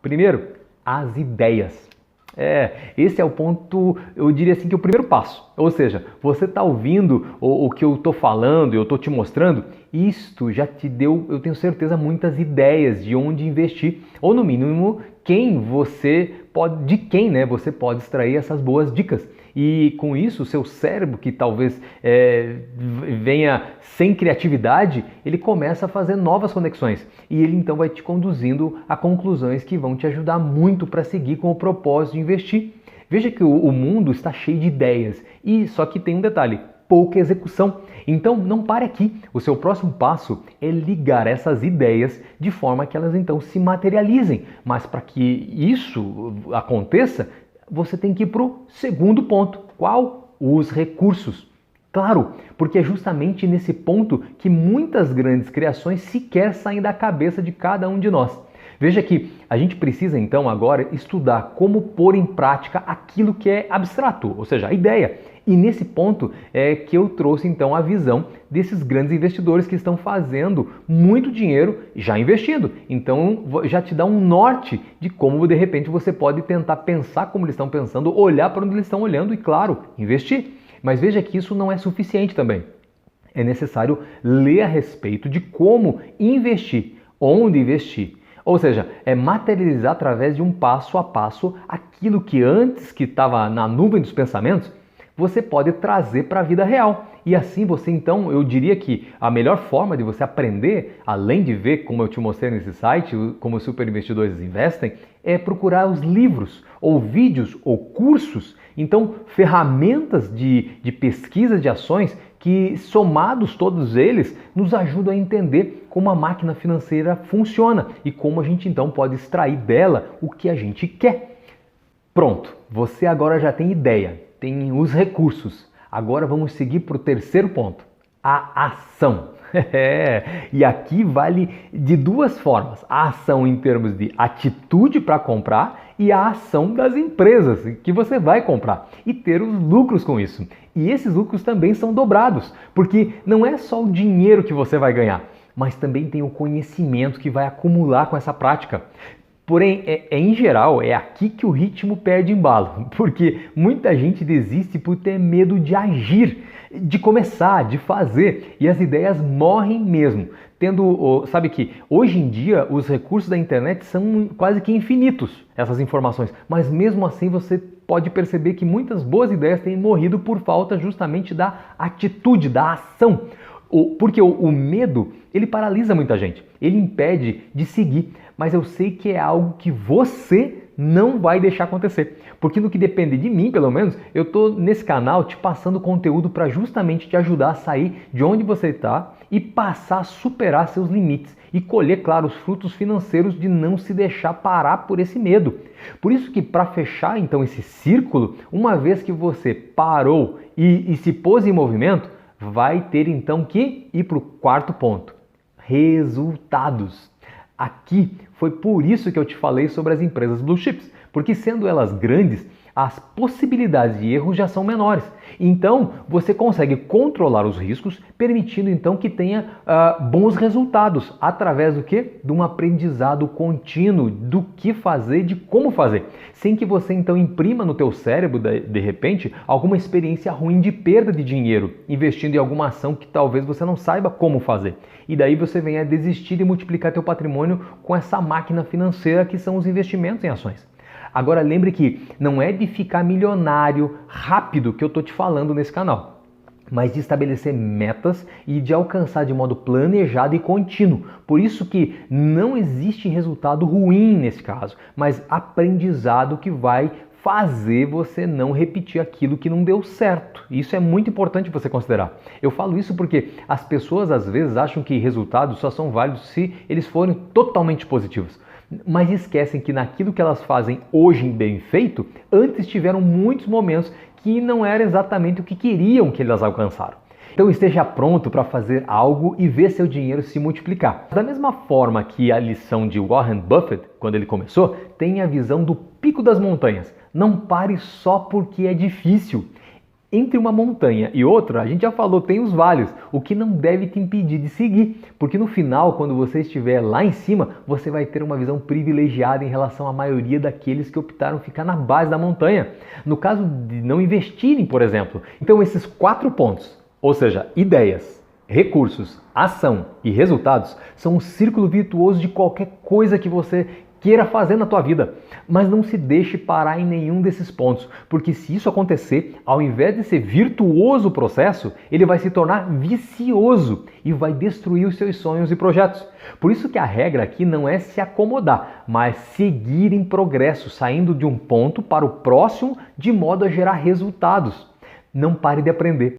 Primeiro, as ideias. Esse é o ponto, eu diria assim, que é o primeiro passo. Ou seja, você está ouvindo o que eu estou falando, eu estou te mostrando, isto já te deu, eu tenho certeza, muitas ideias de onde investir, ou no mínimo, de quem, né, você pode extrair essas boas dicas. E com isso, o seu cérebro, que talvez venha sem criatividade, ele começa a fazer novas conexões. E ele então vai te conduzindo a conclusões que vão te ajudar muito para seguir com o propósito de investir. Veja que o mundo está cheio de ideias, e só que tem um detalhe: pouca execução. Então não pare aqui. O seu próximo passo é ligar essas ideias de forma que elas então se materializem. Mas para que isso aconteça, você tem que ir para o segundo ponto. Qual? Os recursos. Claro, porque é justamente nesse ponto que muitas grandes criações sequer saem da cabeça de cada um de nós. Veja que a gente precisa então agora estudar como pôr em prática aquilo que é abstrato, ou seja, a ideia. E nesse ponto é que eu trouxe então a visão desses grandes investidores que estão fazendo muito dinheiro já investindo. Então já te dá um norte de como de repente você pode tentar pensar como eles estão pensando, olhar para onde eles estão olhando e, claro, investir. Mas veja que isso não é suficiente também. É necessário ler a respeito de como investir, onde investir. Ou seja, é materializar através de um passo a passo aquilo que antes que estava na nuvem dos pensamentos, você pode trazer para a vida real. E assim você então, eu diria que a melhor forma de você aprender, além de ver como eu te mostrei nesse site, como os super investidores investem, é procurar os livros, ou vídeos, ou cursos. Então, ferramentas de pesquisa de ações que, somados todos eles, nos ajudam a entender como a máquina financeira funciona e como a gente então pode extrair dela o que a gente quer. Pronto, você agora já tem ideia, tem os recursos. Agora vamos seguir para o terceiro ponto, a ação. E aqui vale de duas formas: a ação em termos de atitude para comprar e a ação das empresas que você vai comprar e ter os lucros com isso. E esses lucros também são dobrados, porque não é só o dinheiro que você vai ganhar, mas também tem o conhecimento que vai acumular com essa prática. Porém, em geral, é aqui que o ritmo perde embalo, porque muita gente desiste por ter medo de agir, de começar, de fazer, e as ideias morrem mesmo. Sabe que hoje em dia os recursos da internet são quase que infinitos, essas informações, mas mesmo assim você pode perceber que muitas boas ideias têm morrido por falta justamente da atitude, da ação. Porque o medo, ele paralisa muita gente, ele impede de seguir, mas eu sei que é algo que você não vai deixar acontecer, porque no que depende de mim, pelo menos, eu estou nesse canal te passando conteúdo para justamente te ajudar a sair de onde você está e passar a superar seus limites e colher, claro, os frutos financeiros de não se deixar parar por esse medo. Por isso que, para fechar então esse círculo, uma vez que você parou e se pôs em movimento, vai ter então que ir para o quarto ponto: resultados. Aqui foi por isso que eu te falei sobre as empresas Blue Chips, porque sendo elas grandes, as possibilidades de erros já são menores. Então, você consegue controlar os riscos, permitindo então que tenha bons resultados, através do quê? De um aprendizado contínuo do que fazer, de como fazer, sem que você então imprima no teu cérebro, de repente, alguma experiência ruim de perda de dinheiro, investindo em alguma ação que talvez você não saiba como fazer. E daí você venha a desistir de multiplicar teu patrimônio com essa máquina financeira que são os investimentos em ações. Agora lembre que não é de ficar milionário rápido que eu estou te falando nesse canal, mas de estabelecer metas e de alcançar de modo planejado e contínuo. Por isso que não existe resultado ruim nesse caso, mas aprendizado que vai fazer você não repetir aquilo que não deu certo. Isso é muito importante você considerar. Eu falo isso porque as pessoas às vezes acham que resultados só são válidos se eles forem totalmente positivos, mas esquecem que naquilo que elas fazem hoje bem feito, antes tiveram muitos momentos que não era exatamente o que queriam que elas alcançaram. Então esteja pronto para fazer algo e ver seu dinheiro se multiplicar. Da mesma forma que a lição de Warren Buffett, quando ele começou, tem a visão do pico das montanhas. Não pare só porque é difícil. Entre uma montanha e outra, a gente já falou, tem os vales, o que não deve te impedir de seguir, porque no final, quando você estiver lá em cima, você vai ter uma visão privilegiada em relação à maioria daqueles que optaram ficar na base da montanha, no caso de não investirem, por exemplo. Então esses 4 pontos, ou seja, ideias, recursos, ação e resultados, são um círculo virtuoso de qualquer coisa que você queira fazer na tua vida, mas não se deixe parar em nenhum desses pontos, porque se isso acontecer, ao invés de ser virtuoso o processo, ele vai se tornar vicioso e vai destruir os seus sonhos e projetos. Por isso que a regra aqui não é se acomodar, mas seguir em progresso, saindo de um ponto para o próximo de modo a gerar resultados. Não pare de aprender.